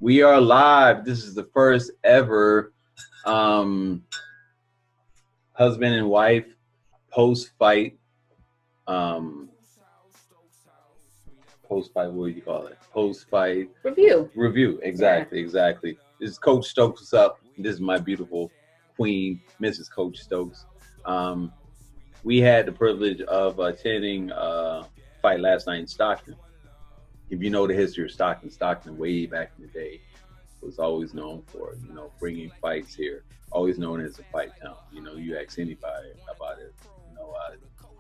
We are live. This is the first ever husband and wife post-fight. Post-fight, what do you call it? Post-fight review. Exactly. This is Coach Stokes. What's up? This is my beautiful queen, Mrs. Coach Stokes. We had the privilege of attending a fight last night in Stockton. If you know the history of Stockton way back in the day was always known for, bringing fights here, always known as a fight town. You ask anybody about it,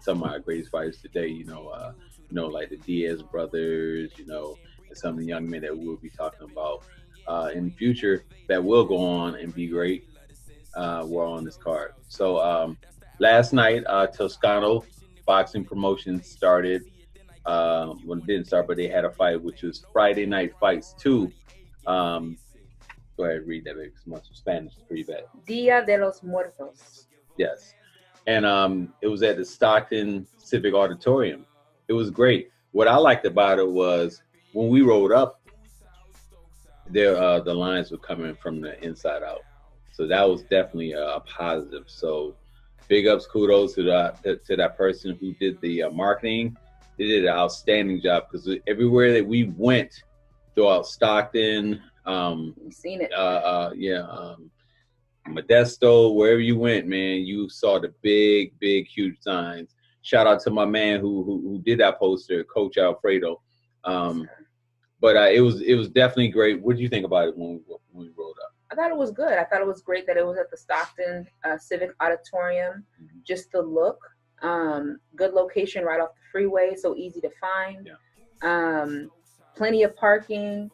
some of our greatest fighters today, like the Diaz brothers, and some of the young men that we'll be talking about in the future that will go on and be great, were on this card. So last night, Toscano boxing promotion started. Well, it didn't start, but they had a fight, which was Friday Night Fights 2. Go ahead and read that because my Spanish is pretty bad. Dia de los Muertos. Yes. And it was at the Stockton Civic Auditorium. It was great. What I liked about it was when we rolled up, there the lines were coming from the inside out. So that was definitely a positive. So big ups, kudos to that person who did the marketing. They did an outstanding job because everywhere that we went throughout Stockton, You've seen it. Modesto, wherever you went, man, you saw the big, huge signs. Shout out to my man who did that poster, Coach Alfredo. But it was definitely great. What did you think about it when we rolled up? I thought it was good. I thought it was great that it was at the Stockton Civic Auditorium. Mm-hmm. Just the look. Good location right off the freeway, so easy to find. Yeah. Plenty of parking,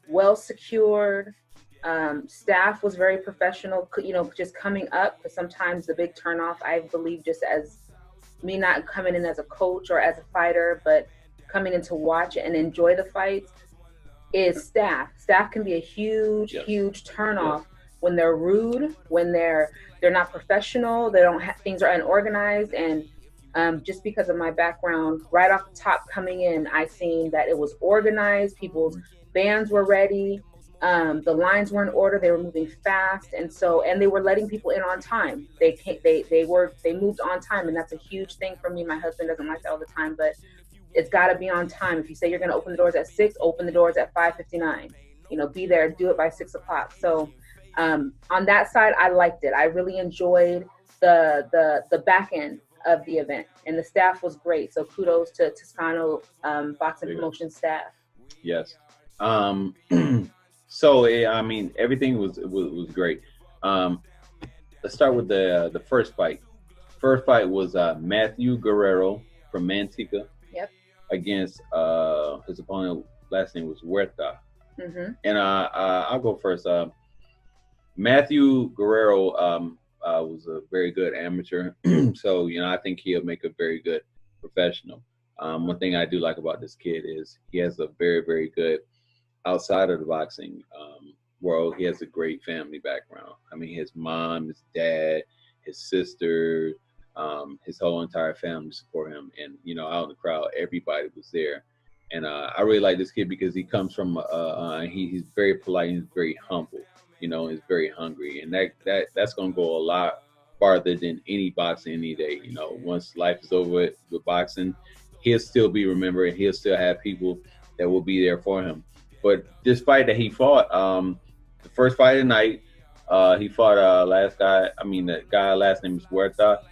well secured. Staff was very professional, just coming up, because sometimes the big turnoff, I believe, just as me not coming in as a coach or as a fighter, but coming in to watch and enjoy the fights, is staff. Staff can be a huge turnoff when they're rude, when they're not professional, they don't have, things are unorganized. And just because of my background, right off the top coming in, I seen that it was organized, people's bands were ready, the lines were in order, they were moving fast, and they were letting people in on time. They moved on time, and that's a huge thing for me. My husband doesn't like that all the time, but it's got to be on time. If you say you're going to open the doors at 6, open the doors at 5:59. Be there, do it by 6 o'clock. So on that side, I liked it. I really enjoyed the back end of the event, and the staff was great. So kudos to Toscano boxing promotion staff. Yes. So everything was great. Let's start with the first fight. First fight was Matthew Guerrero from Manteca. Yep. Against his opponent. Last name was Huerta. Mm-hmm. And I'll go first. Matthew Guerrero was a very good amateur, so I think he'll make a very good professional. One thing I do like about this kid is he has a very, very good, outside of the boxing world, he has a great family background. His mom, his dad, his sister, his whole entire family support him, and out in the crowd, everybody was there. And I really like this kid because he comes from he's very polite, he's very humble. Is very hungry, and that's gonna go a lot farther than any boxing any day. Once life is over with boxing, he'll still be remembered. He'll still have people that will be there for him. But this fight that he fought, the first fight of the night, he fought the guy last name is Huerta,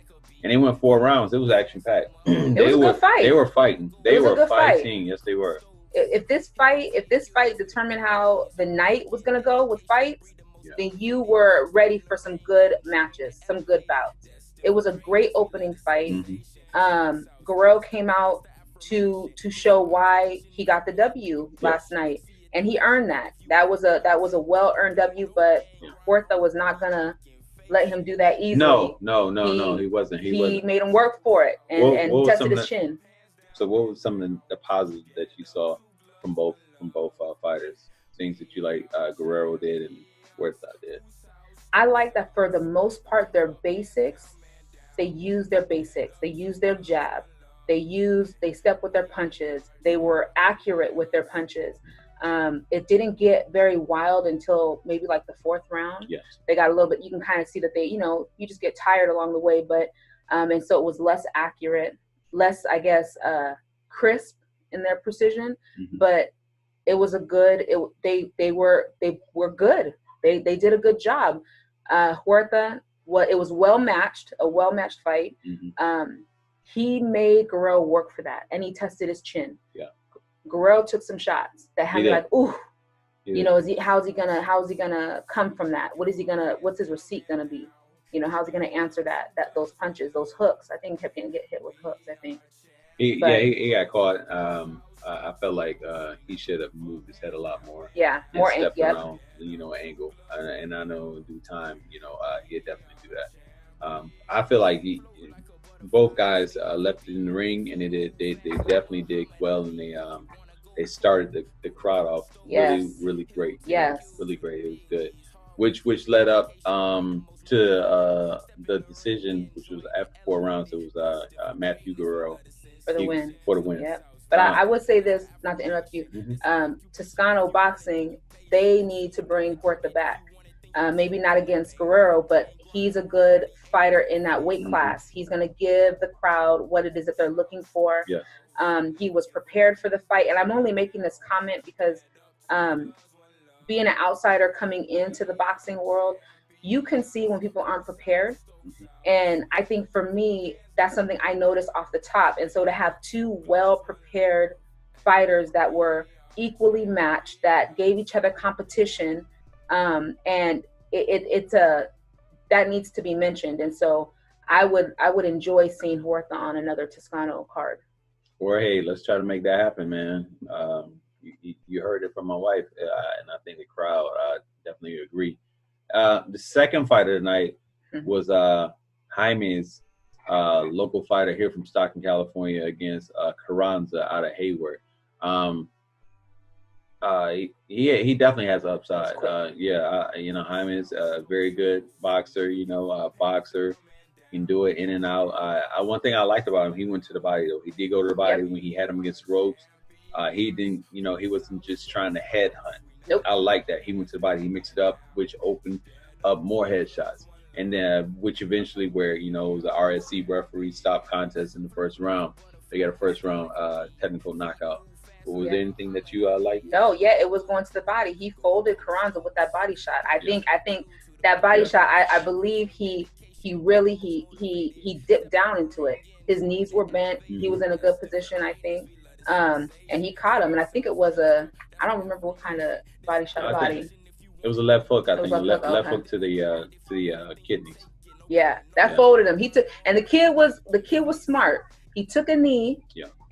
and they went 4 rounds. It was action packed. It was a good fight. They were fighting. They were fighting. Yes, they were. If this fight determined how the night was gonna go with fights, then you were ready for some good matches, some good bouts. It was a great opening fight. Mm-hmm. Guerrero came out to show why he got the W last night, and he earned that. That was a well-earned W, but Huerta was not gonna let him do that easily. No, he wasn't. He made him work for it and tested his chin. So what was some of the positives that you saw from both fighters? Things that you like Guerrero did and Huerta did. I like that for the most part, their basics. They use their basics. They use their jab. They step with their punches. They were accurate with their punches. It didn't get very wild until maybe like the 4th round. Yes. They got a little bit, you can kind of see that they, you just get tired along the way, but, and so it was less accurate, less, I guess, crisp in their precision, but it was a good, they were good. They did a good job. Huerta, it was a well-matched fight. He made Guerrero work for that, and he tested his chin. Yeah. Guerrero took some shots that had me like, ooh, how's he gonna come from that? What's his receipt gonna be? How's he gonna answer those punches, those hooks? I think he kept getting hit with hooks, I think. He got caught. I felt like he should have moved his head a lot more. Yeah, more stepped around, angle. And I know in due time, he'd definitely do that. I feel like both guys left it in the ring, and they definitely did well, and they started the crowd off really great. Yes, really great. It was good, which led up to the decision, which was after 4 rounds. It was Matthew Guerrero for the win. Yep. But I would say this, not to interrupt you. Toscano boxing, they need to bring Huerta back. Maybe not against Guerrero, but he's a good fighter in that weight class. He's going to give the crowd what it is that they're looking for. Yes. He was prepared for the fight. And I'm only making this comment because being an outsider coming into the boxing world, you can see when people aren't prepared. And I think for me, that's something I noticed off the top. And so to have 2 well-prepared fighters that were equally matched, that gave each other competition, and that needs to be mentioned. And so I would enjoy seeing Huerta on another Toscano card. Or hey, let's try to make that happen, man. You heard it from my wife, and I think the crowd definitely agree. The second fight of the night was Jaime's local fighter here from Stockton, California, against Carranza out of Hayward. He definitely has upside. Jaime's a very good boxer. Boxer, can do it in and out. One thing I liked about him, he went to the body though. He did go to the body when he had him against the ropes. He didn't, he wasn't just trying to headhunt. Nope. I like that. He went to the body. He mixed it up, which opened up more headshots. And then, which eventually, where it was the RSC referee stopped contest in the first round. They got a first round technical knockout. But was there anything that you liked? No, it was going to the body. He folded Carranza with that body shot. I think that body shot. I believe he dipped down into it. His knees were bent. He was in a good position, I think. And he caught him. And I think it was I don't remember what kind of body shot. It was a left hook, I think. Left hook to the kidneys. Yeah, that folded him. And the kid was smart. He took a knee,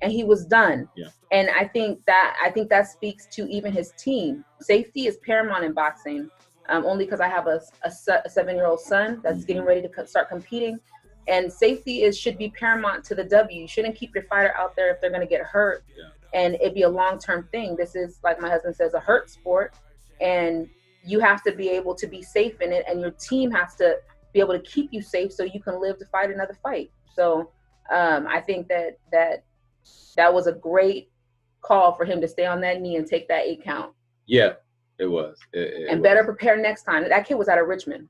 and he was done. Yeah. And I think that speaks to even his team. Safety is paramount in boxing. Only because I have a 7-year-old son that's getting ready to start competing, and safety should be paramount to the W. You shouldn't keep your fighter out there if they're going to get hurt, and it'd be a long-term thing. This is, like my husband says, a hurt sport, and you have to be able to be safe in it, and your team has to be able to keep you safe so you can live to fight another fight. So I think that was a great call for him to stay on that knee and take that 8 count. Yeah, it was. It was. Better prepare next time. That kid was out of Richmond,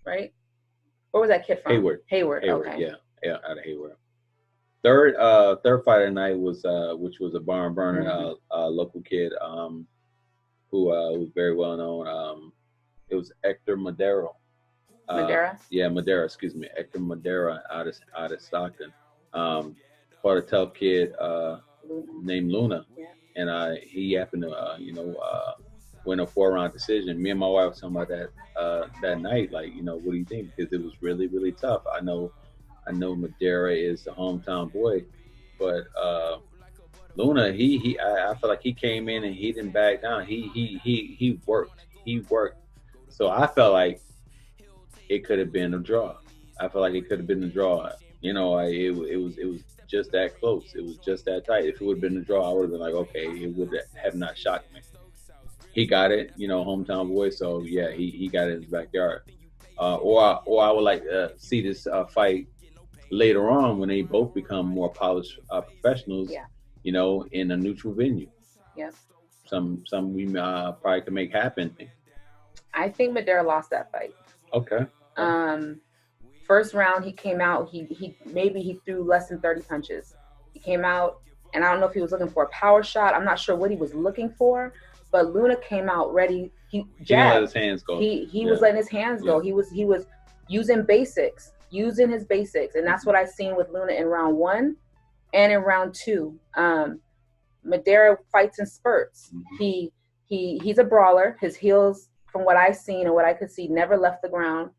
right? Where was that kid from? Hayward. Okay. Yeah, out of Hayward. Third fight of the night was which was a barn burner, local kid who was very well known. It was Hector Madero. Madera. Excuse me, Hector Madera out of Stockton. Fought a tough kid named Luna, and he happened to win a 4-round decision. Me and my wife were talking about that night. Like, what do you think? Because it was really, really tough. I know Madera is the hometown boy, but Luna, I feel like he came in and he didn't back down. He worked. So I felt like it could have been a draw. It was just that close. It was just that tight. If it would have been a draw, I would have been like, okay, it would have not shocked me. He got it, hometown boy. So yeah, he got it in his backyard. Or I would like to see this fight later on when they both become more polished professionals. Yeah. In a neutral venue. Yeah. we probably could make happen. I think Madera lost that fight. Okay. First round he came out, he threw less than 30 punches. He came out, and I don't know if he was looking for a power shot. I'm not sure what he was looking for, but Luna came out ready. He jabbed. Let his hands go. He was letting his hands go. He was using using his basics, and that's what I seen with Luna in round 1 and in round 2. Madera fights in spurts. He's a brawler. His heels, from what I seen and what I could see, never left the ground.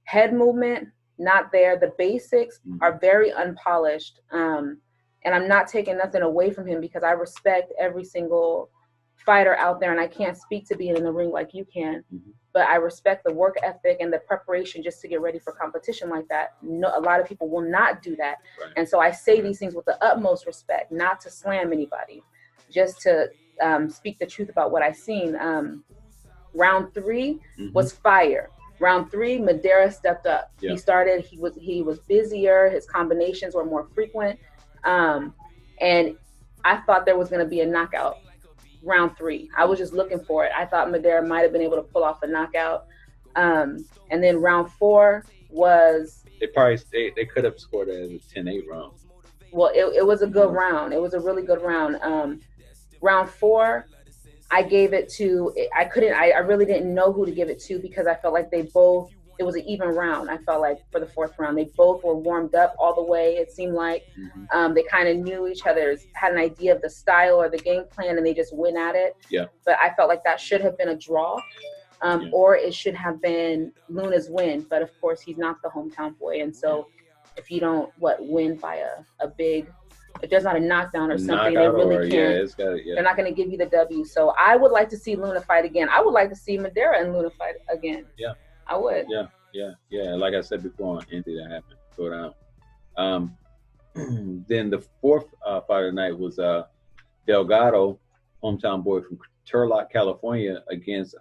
Head movement, not there. The basics are very unpolished. And I'm not taking nothing away from him, because I respect every single fighter out there, and I can't speak to being in the ring like you can, but I respect the work ethic and the preparation just to get ready for competition like that. No, a lot of people will not do that. Right. And so I say these things with the utmost respect, not to slam anybody, just to speak the truth about what I've seen. Round 3 was fire. Round 3, Madera stepped up. Yeah. He was busier. His combinations were more frequent. And I thought there was going to be a knockout round 3. I was just looking for it. I thought Madera might have been able to pull off a knockout. And then round 4 was... They could have scored it as a 10-8 round. Well, it was a good round. It was a really good round. Round 4, I gave it to, I really didn't know who to give it to, because I felt like it was an even round. I felt like for the 4th round, they both were warmed up all the way. It seemed like they kind of knew each other, had an idea of the style or the game plan, and they just went at it. Yeah. But I felt like that should have been a draw, or it should have been Luna's win. But of course, he's not the hometown boy. And so if you don't, win by a big... If there's not a knockdown or something, they really can't. They're not going to give you the W. So I would like to see Luna fight again. I would like to see Madera and Luna fight again. Yeah, I would. Yeah. Like I said before, anything that happened, go down. Then the 4th fight of the night was Delgado, hometown boy from Turlock, California, against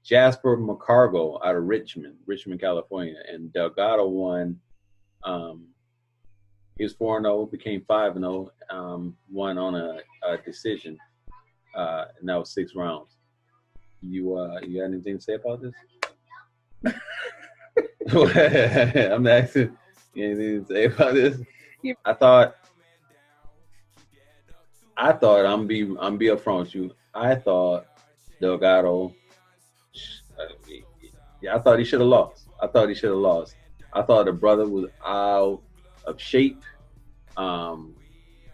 Jasper McCargo out of Richmond, California, and Delgado won. He was 4-0, became 5-0, won on a decision, and that was 6 rounds. You got anything to say about this? I'm asking, you anything to say about this? I thought I'm be upfront with you. I thought Delgado, I thought he should have lost. I thought the brother was out of shape.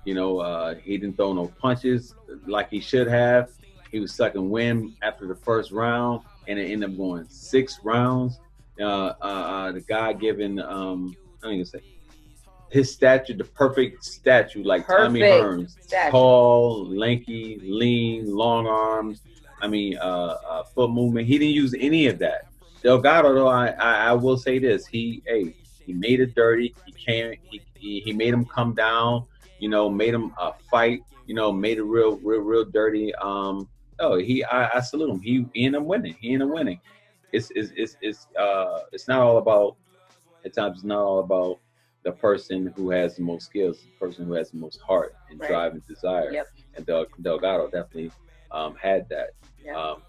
He didn't throw no punches like he should have. He was sucking wind after the first round, and it ended up going 6 rounds. The guy given his stature, the perfect statue, like Tommy Hearns, tall, lanky, lean, long arms. Foot movement. He didn't use any of that. Delgado, though, I will say this: he made it dirty. He made him come down. Made him fight. Made it real dirty. I salute him. He ended up winning. It's not all about. At times, it's not all about the person who has the most skills. The person who has the most heart and drive and desire. Yep. And Delgado definitely had that. Yep.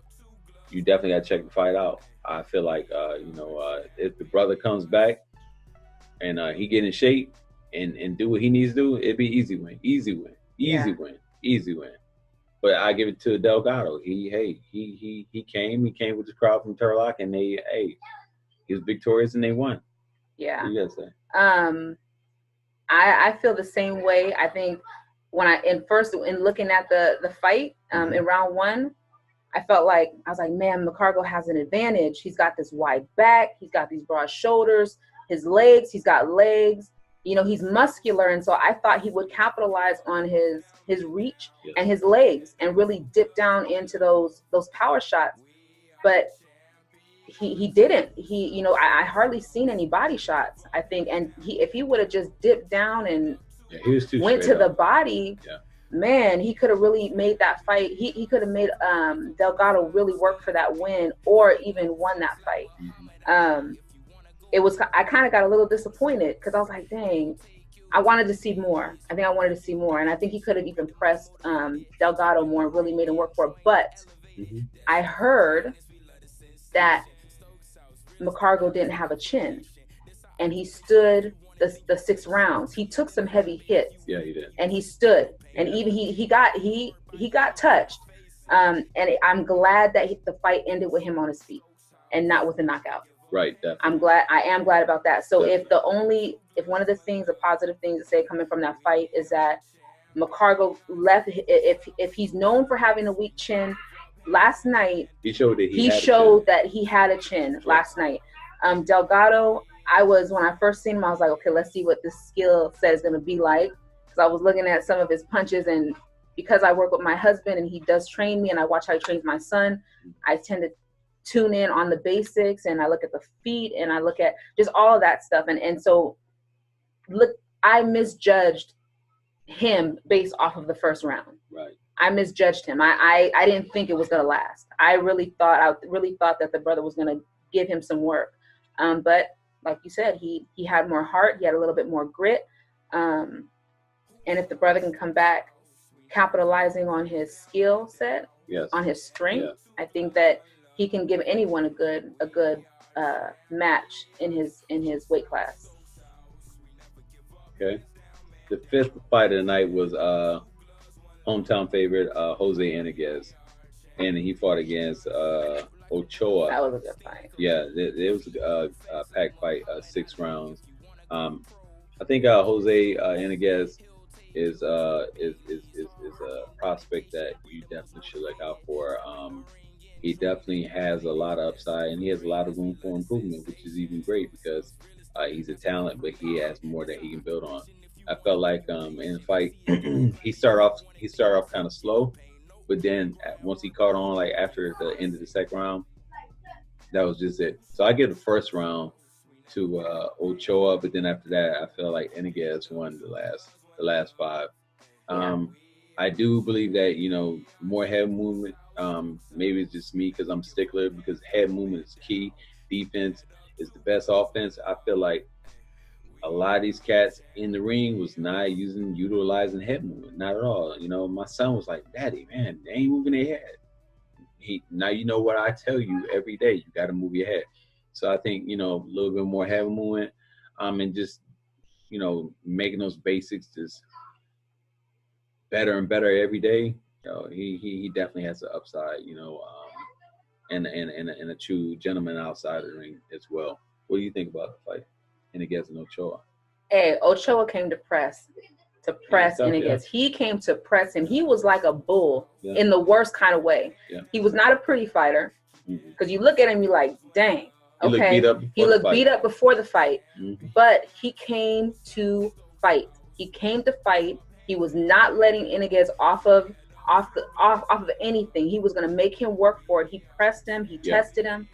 You definitely got to check the fight out. I feel like if the brother comes back and he get in shape and do what he needs to do, it'd be easy win. But I give it to Delgado. He came with the crowd from Turlock, and he was victorious and they won. Yeah. What you gotta say? I feel the same way. I think in looking at the fight in round 1, I was like, man, McCargo has an advantage. He's got this wide back. He's got these broad shoulders. He's got legs. He's muscular. And so I thought he would capitalize on his reach and his legs and really dip down into those power shots. But he didn't. I hardly seen any body shots, I think. And if he would have just dipped down and went to the body, man, he could have really made that fight. He could have made Delgado really work for that win, or even won that fight. I kind of got a little disappointed, because I was like, dang, I wanted to see more. I think I wanted to see more, and I think he could have even pressed Delgado more and really made him work for it. But I heard that McCargo didn't have a chin, and he stood the 6 rounds. He took some heavy hits. Yeah, he did. And he stood, and even he got touched. And I'm glad that the fight ended with him on his feet, and not with a knockout. Right. Definitely. I am glad about that. So definitely. if one of the things, the positive things to say coming from that fight is that McCargo left, if he's known for having a weak chin, last night he showed that he had a chin last night. Delgado, when I first seen him, I was like, okay, let's see what this skill set is going to be like, because I was looking at some of his punches, and because I work with my husband and he does train me and I watch how he trains my son, I tend to tune in on the basics, and I look at the feet, and I look at just all of that stuff. And so look, I misjudged him based off of the first round. Right. I misjudged him. I didn't think it was going to last. I really thought that the brother was going to give him some work. But like you said, he had more heart. He had a little bit more grit. And if the brother can come back capitalizing on his skill set, on his strength, I think that he can give anyone a good match in his weight class. Okay. The 5th fight of the night was hometown favorite Jose Eniguez, and he fought against Ochoa. That was a good fight. Yeah, it was a packed fight, 6 rounds. I think Jose Eniguez is a prospect that you definitely should look out for. He definitely has a lot of upside, and he has a lot of room for improvement, which is even great because he's a talent, but he has more that he can build on. I felt like in the fight, he started off kind of slow, but then once he caught on, like after the end of the second round, that was just it. So I give the first round to Ochoa, but then after that, I feel like Eniguez won the last 5. I do believe that more head movement. Maybe it's just me because I'm stickler, because head movement is key. Defense is the best offense. I feel like a lot of these cats in the ring was not utilizing head movement, not at all. My son was like, "Daddy, man, they ain't moving their head." Now you know what I tell you every day. You got to move your head. So I think a little bit more head movement, and just making those basics just better and better every day. He definitely has the upside, and a true gentleman outside the ring as well. What do you think about the fight, Eniguez and Ochoa? Hey, Ochoa came to press Eniguez. Yeah. He came to press him. He was like a bull in the worst kind of way. Yeah. He was not a pretty fighter, because you look at him, you're like, dang. Okay, he looked beat up before the fight, but he came to fight. He came to fight. He was not letting Eniguez off of anything. He was going to make him work for it. He pressed him. He tested him.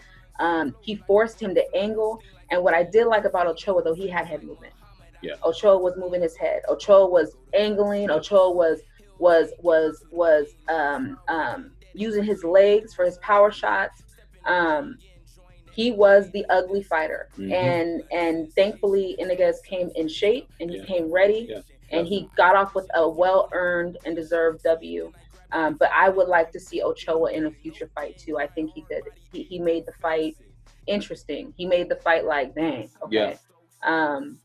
He forced him to angle. And what I did like about Ochoa, though, he had head movement. Yeah. Ochoa was moving his head. Ochoa was angling. Ochoa was using his legs for his power shots. He was the ugly fighter, and thankfully Eniguez came in shape, and he came ready, and he got off with a well-earned and deserved W. But I would like to see Ochoa in a future fight too. I think he could. He made the fight interesting. He made the fight like, dang, okay. And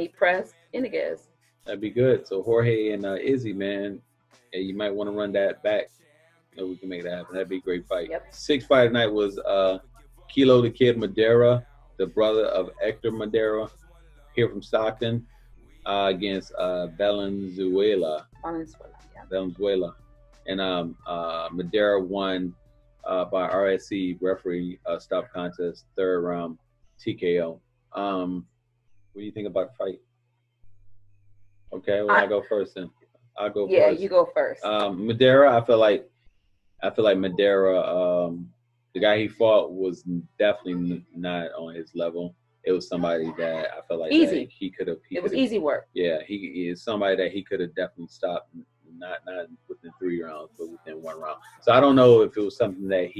he pressed Eniguez. That'd be good. So Jorge and Izzy, man, you might want to run that back. We can make that happen. That'd be a great fight. Yep. 6th fight of the night was Kilo the Kid Madera, the brother of Hector Madera, here from Stockton, against Valenzuela. Valenzuela. And Madera won by RSC referee stop contest, 3rd round TKO. What do you think about the fight? Okay, well, I'll go first then. I'll go first. Yeah, you go first. Madera, I feel like Madera, the guy he fought was definitely not on his level. It was somebody that I felt like easy. He could have. It was easy work. Yeah, he is somebody that he could have definitely stopped, not within 3 rounds, but within 1 round. So I don't know if it was something that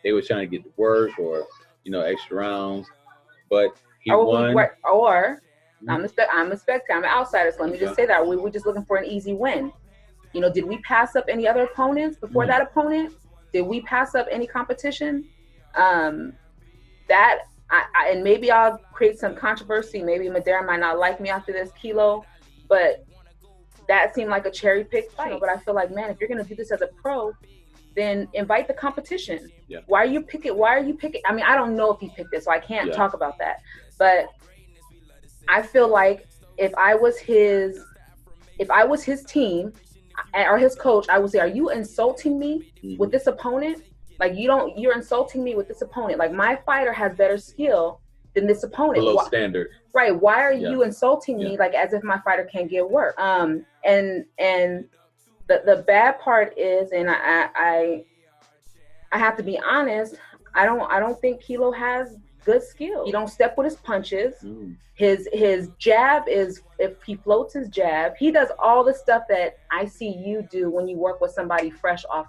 they were trying to get to work, or extra rounds, but he won. Or I'm a spectator. I'm an outsider. So let me just say that we were just looking for an easy win. You know, did we pass up any other opponents before that opponent? Did we pass up any competition? And maybe I'll create some controversy. Maybe Madera might not like me after this, Kilo, but that seemed like a cherry pick fight. But I feel like, man, if you're gonna do this as a pro, then invite the competition. Yeah. Why are you picking? I mean, I don't know if he picked it, so I can't talk about that. But I feel like if I was his team or his coach, I would say, are you insulting me with this opponent? Like, you're insulting me with this opponent. Like, my fighter has better skill than this opponent. Below standard. Right. Why are you insulting me like as if my fighter can't get work? And the bad part is, and I have to be honest, I don't think Kilo has good skill. He don't step with his punches. His jab is, if he floats his jab, he does all the stuff that I see you do when you work with somebody fresh off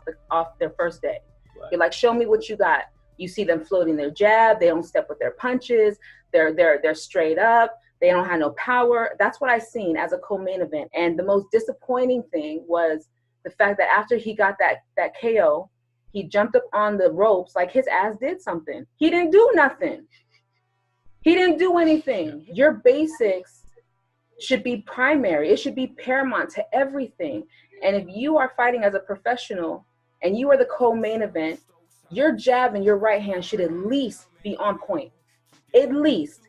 their first day. Right. You're like, show me what you got. You see them floating their jab. They don't step with their punches. They're straight up. They don't have no power. That's what I seen as a co-main event. And the most disappointing thing was the fact that after he got that KO, he jumped up on the ropes like his ass did something. He didn't do nothing. He didn't do anything. Your basics should be primary. It should be paramount to everything. And if you are fighting as a professional and you are the co-main event, your jab and your right hand should at least be on point. At least.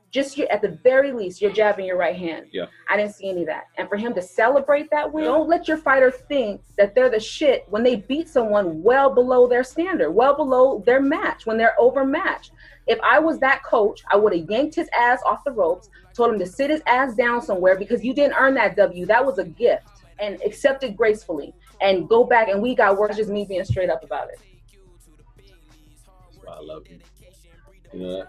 At the very least, your jab and your right hand. Yeah. I didn't see any of that. And for him to celebrate that win, don't let your fighter think that they're the shit when they beat someone well below their standard, well below their match, when they're overmatched. If I was that coach, I would have yanked his ass off the ropes, told him to sit his ass down somewhere because you didn't earn that W. That was a gift, and accept it gracefully and go back and we got work. Just me being straight up about it. That's why I love you. You know that?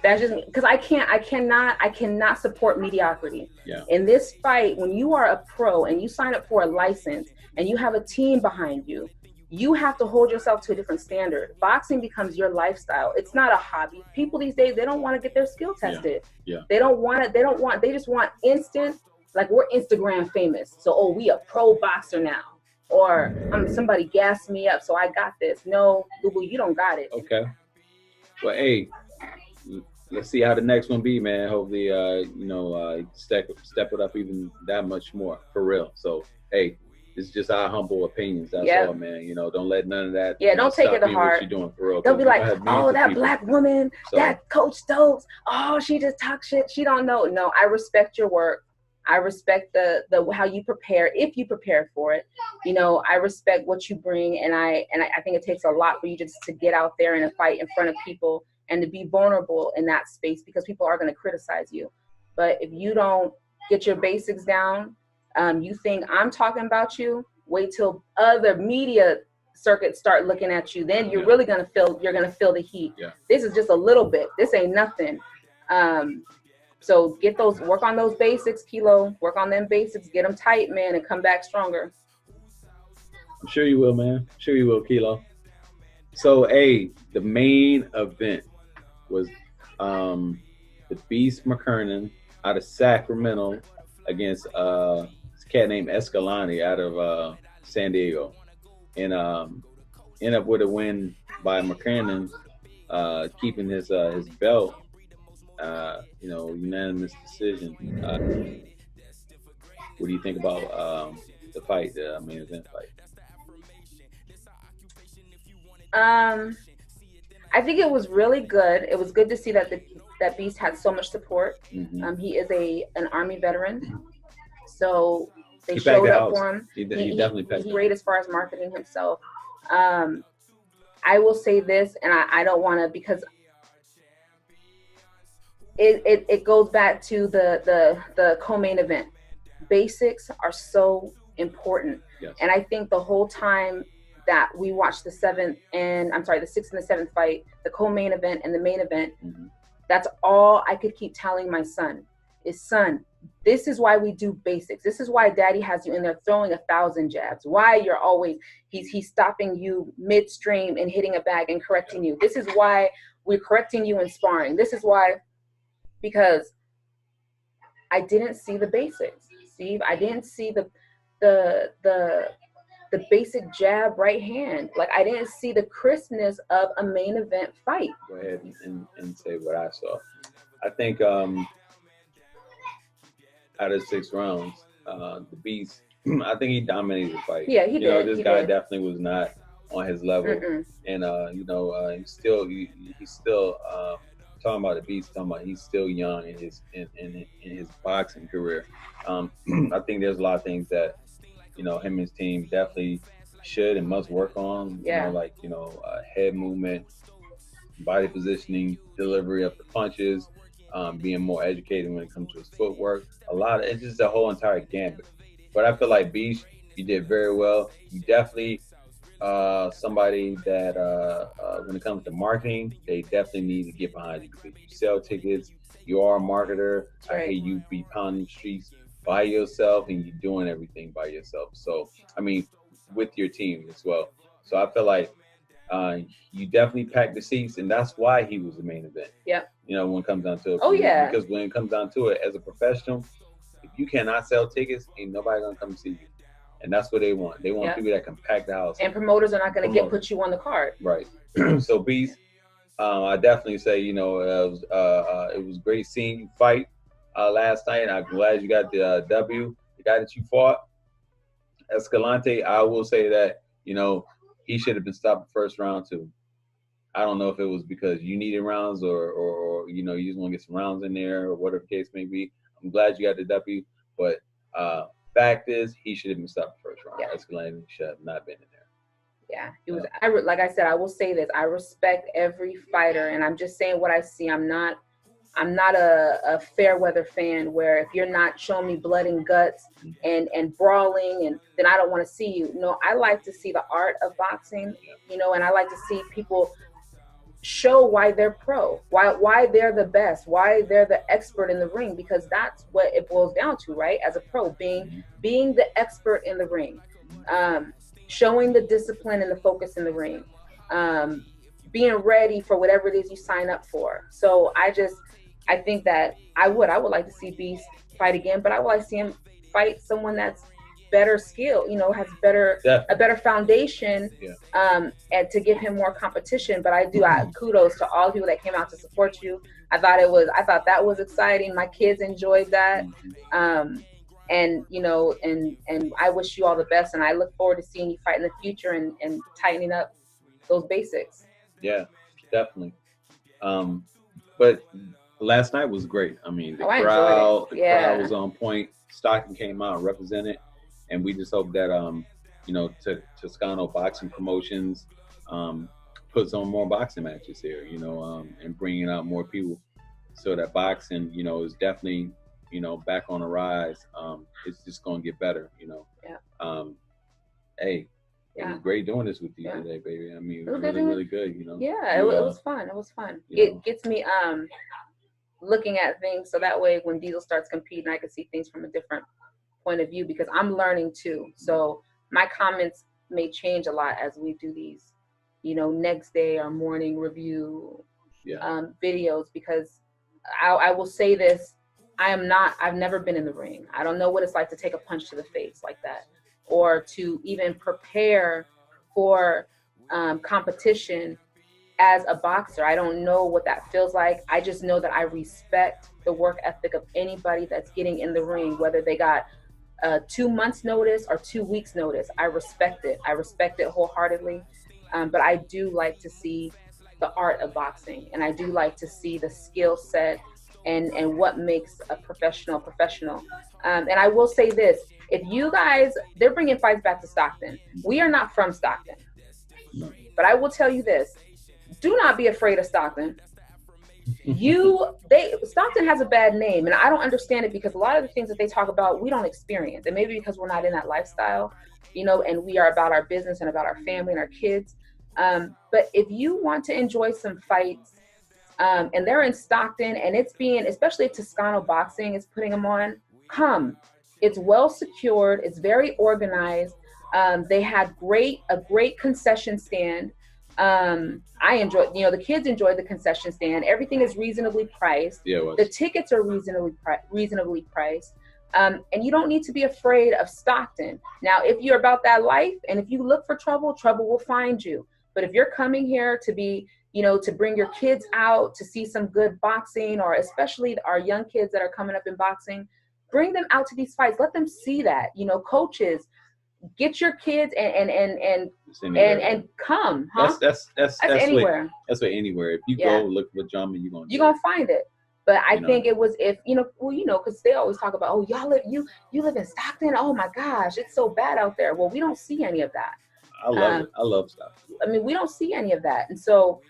That's just because I cannot support mediocrity. Yeah. In this fight, when you are a pro and you sign up for a license and you have a team behind you, you have to hold yourself to a different standard. Boxing becomes your lifestyle. It's not a hobby. People these days, they don't want to get their skill tested. Yeah. They just want instant, like, we're Instagram famous. So, we a pro boxer now. Or somebody gassed me up, so I got this. No, boo-boo, you don't got it. Okay. Well, hey, let's see how the next one be, man. Hopefully, step it up even that much more, for real. So, hey, it's just our humble opinions. That's all, man. You know, don't let none of that. Yeah, don't take it to heart. What you're doing, for real. They'll be like, oh, that people. Black woman, that Coach Stokes. Oh, she just talks shit. She don't know. No, I respect your work. I respect the how you prepare, if you prepare for it. You know, I respect what you bring, and I think it takes a lot for you just to get out there and fight in front of people and to be vulnerable in that space, because people are going to criticize you. But if you don't get your basics down, you think I'm talking about you, wait till other media circuits start looking at you. Then you're really going to feel the heat. Yeah. This is just a little bit. This ain't nothing. So work on those basics, Kilo. Work on them basics. Get them tight, man, and come back stronger. I'm sure you will, man. I'm sure you will, Kilo. So, the main event was the Beast McKernan out of Sacramento against this cat named Escalante out of San Diego. And end up with a win by McKernan, keeping his belt. Unanimous decision. What do you think about the fight, the main event fight? I think it was really good. It was good to see that that Beast had so much support. Mm-hmm. He is an Army veteran, so they showed up for him. He definitely he's great as far as marketing himself. I will say this, and I don't want to, because it goes back to the co-main event. Basics are so important. Yes. And I think the whole time that we watched the 6th and the 7th fight, the co-main event and the main event, mm-hmm. That's all I could keep telling my son is, son, this is why we do basics. This is why daddy has you in there throwing 1,000 jabs. Why you're always, he's stopping you midstream and hitting a bag and correcting you. This is why we're correcting you in sparring. This is why, because I didn't see the basics, Steve. I didn't see the basic jab right hand. Like, I didn't see the crispness of a main event fight. Go ahead and say what I saw. I think out of 6 rounds, the Beast, I think he dominated the fight. Yeah, he did. This guy definitely was not on his level. And he's still talking about the Beast. Talking about he's still young in his boxing career. I think there's a lot of things that him and his team definitely should and must work on. Like head movement, body positioning, delivery of the punches, being more educated when it comes to his footwork. It's just a whole entire gambit. But I feel like Beast, you did very well. You definitely somebody that when it comes to marketing, they definitely need to get behind you because you sell tickets. You are a marketer. Right. I hear you be pounding the streets by yourself and you're doing everything by yourself. So, I mean, with your team as well. So I feel like you definitely packed the seats, and that's why he was the main event. Yeah. When it comes down to it. Oh, yeah. Because when it comes down to it, as a professional, if you cannot sell tickets, ain't nobody gonna come see you. And that's what they want. They want people that can pack the house. And promoters are not gonna put you on the card. Right. So Beast, I definitely say, it was great seeing you fight last night. I'm glad you got the W. The guy that you fought, Escalante, I will say that, he should have been stopped the first round too. I don't know if it was because you needed rounds or you just want to get some rounds in there or whatever the case may be. I'm glad you got the W, but fact is he should have been stopped the first round. Yeah. Escalante should have not been in there. Yeah, he was. Like I said, I will say this: I respect every fighter, and I'm just saying what I see. I'm not a fair weather fan where if you're not showing me blood and guts and brawling, and then I don't want to see you. No, I like to see the art of boxing, and I like to see people show why they're pro, why they're the best, why they're the expert in the ring, because that's what it boils down to, right? As a pro, being the expert in the ring, showing the discipline and the focus in the ring, being ready for whatever it is you sign up for. So I think that I would like to see Beast fight again, but I would like to see him fight someone that's better skill, has a better foundation, and to give him more competition. But I kudos to all the people that came out to support you. I thought that was exciting. My kids enjoyed that. And I wish you all the best, and I look forward to seeing you fight in the future and tightening up those basics. Yeah, definitely. But last night was great. I mean, the crowd was on point. Stockton came out and represented, and we just hope that Toscano Boxing Promotions puts on more boxing matches here, and bringing out more people, so that boxing, is definitely back on the rise. It's just gonna get better, Hey, it was great doing this with you today, baby. I mean, it was really good, Yeah, it was fun. It was fun. It gets me looking at things so that way when Diesel starts competing, I can see things from a different point of view, because I'm learning too. So my comments may change a lot as we do these, next day or morning review videos, because I will say this. I've never been in the ring. I don't know what it's like to take a punch to the face like that, or to even prepare for competition as a boxer. I don't know what that feels like. I just know that I respect the work ethic of anybody that's getting in the ring, whether they got 2 months notice or 2 weeks notice. I respect it. I respect it wholeheartedly. But I do like to see the art of boxing, and I do like to see the skill set and what makes a professional. And I will say this: if you guys, they're bringing fights back to Stockton. We are not from Stockton, but I will tell you this: do not be afraid of Stockton. Stockton has a bad name, and I don't understand it, because a lot of the things that they talk about, we don't experience. And maybe because we're not in that lifestyle, and we are about our business and about our family and our kids. But if you want to enjoy some fights, and they're in Stockton, and it's being, especially if Toscano Boxing is putting them on, come. It's well secured. It's very organized. They had a great concession stand. I enjoy, you know, the kids enjoy the concession stand. Everything is reasonably priced. Yeah, it was. The tickets are reasonably priced. And you don't need to be afraid of Stockton. Now, if you're about that life and if you look for trouble, trouble will find you. But if you're coming here to be, you know, to bring your kids out to see some good boxing, or especially our young kids that are coming up in boxing, bring them out to these fights. Let them see that, you know, coaches, get your kids and come. Huh? That's anywhere. That's where anywhere. If you go look for drama, you're gonna find it. But I think it was, if you know, well, you know, because they always talk about, oh, y'all live, you live in Stockton. Oh my gosh, it's so bad out there. Well, we don't see any of that. I love it. I love Stockton. I mean, we don't see any of that. And so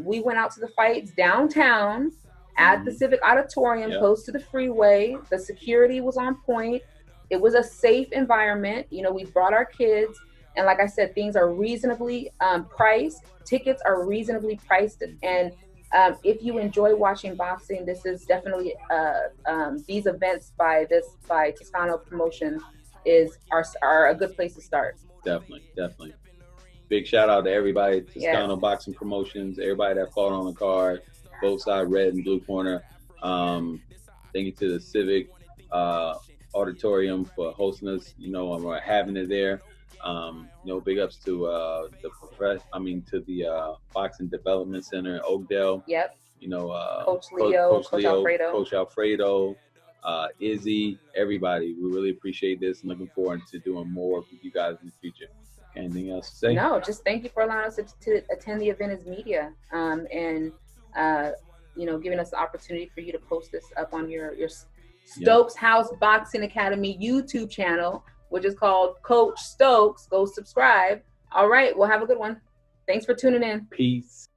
we went out to the fights downtown at the Civic Auditorium, close to the freeway. The security was on point. It was a safe environment. You know, we brought our kids. And like I said, things are reasonably priced. Tickets are reasonably priced. And if you enjoy watching boxing, this is definitely these events by Toscano Promotion are a good place to start. Definitely. Big shout out to everybody, Toscano Boxing Promotions, everybody that fought on the card, both sides, red and blue corner. Thank you to the Civic Auditorium for hosting us, you know, and having it there. You know, big ups to the Boxing Development Center in Oakdale. Yep. You know, Coach Leo, Coach Alfredo, Izzy, everybody. We really appreciate this and looking forward to doing more with you guys in the future. Anything else to say? No, just thank you for allowing us to attend the event as media, and you know, giving us the opportunity for you to post this up on your Stokes House Boxing Academy YouTube channel, which is called Coach Stokes. Go subscribe. All right, well, have a good one. Thanks for tuning in. Peace.